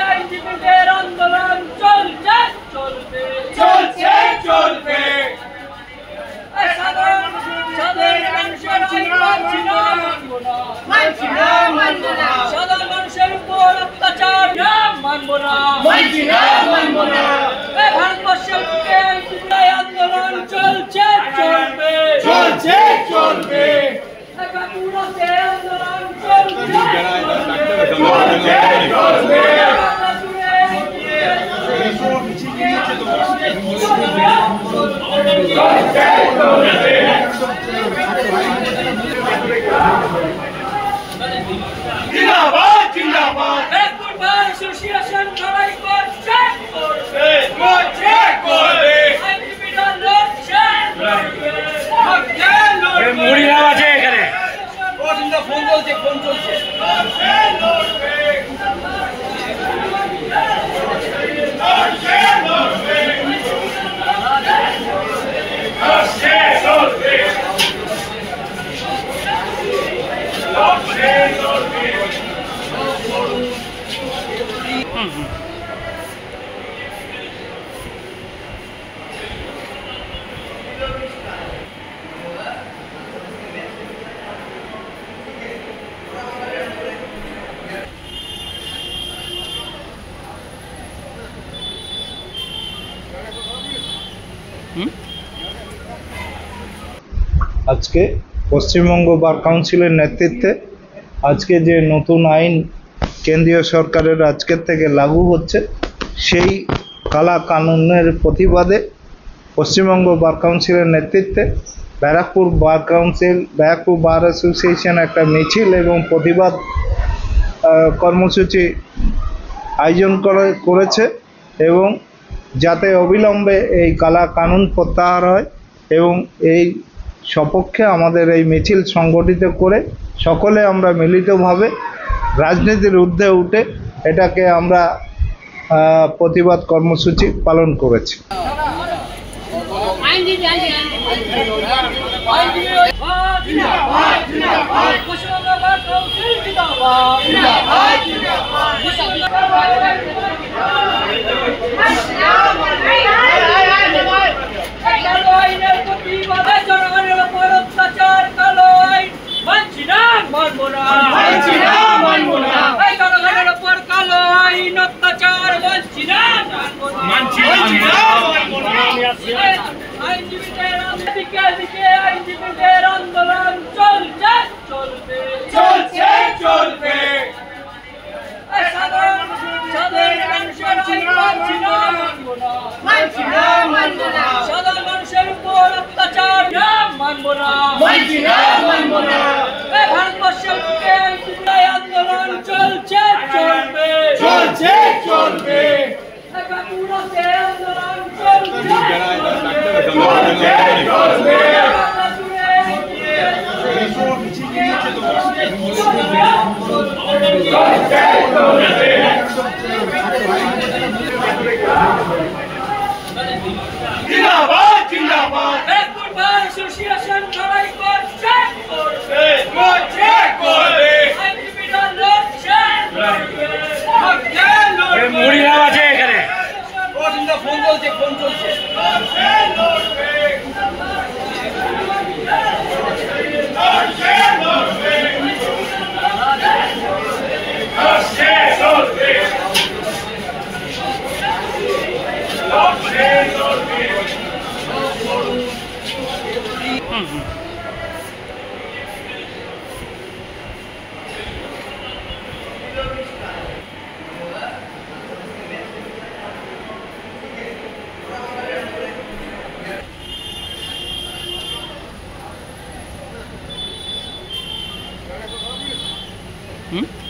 আইনজীবীদের আন্দোলন চলছে চলবে চলছে চলবে সাধারণ মানুষের উপর অত্যাচার মানব না ভারতবর্ষের বুকে আন্দোলন চলছে চলবে চলছে চলবে আন্দোলন চলছে জিন্দাবাদ জিন্দাবাদ ব্যারাকপুর বার অ্যাসোসিয়েশন লড়াই করছে করছে করবে আইনজীবীরা লড়ছে লড়বে মুড়ি আছে এখানে ফোন চলছে লড়ছে লড়বে আজকে পশ্চিমবঙ্গ বার কাউন্সিলের নেতৃত্বে আজকে যে নতুন আইন কেন্দ্রীয় সরকারের আজকের থেকে লাগু হচ্ছে সেই কালা কানুনের প্রতিবাদে পশ্চিমবঙ্গ বার কাউন্সিলের নেতৃত্বে ব্যারাকপুর বার অ্যাসোসিয়েশন একটা মিছিল এবং প্রতিবাদ কর্মসূচি আয়োজন করেছে এবং যাতে অবিলম্বে এই কালা কানুন প্রত্যাহার হয় এবং এই সপক্ষে আমাদের এই মিছিল সংগঠিত করে সকলে আমরা মিলিতভাবে রাজনীতির ঊর্ধ্বে উঠে এটাকে আমরা প্রতিবাদ কর্মসূচি পালন করেছি। আইনজীবীদের আন্দোলন চলছে চলবে চলছে চলবে সাধারণ মানুষের উপর অত্যাচার মানব না ভারতবর্ষের বুকে আন্দোলন চলছে চলবে চলছে চলবে আন্দোলন চলছে জিন্দাবাদ জিন্দাবাদ ব্যারাকপুর বার অ্যাসোসিয়েশন লড়াই করছে করছে করবে আইনজীবীরা লড়ছে লড়বে মুড়ি আছে এখানে ফোন চলছে লড়ছে লড়বে হুম।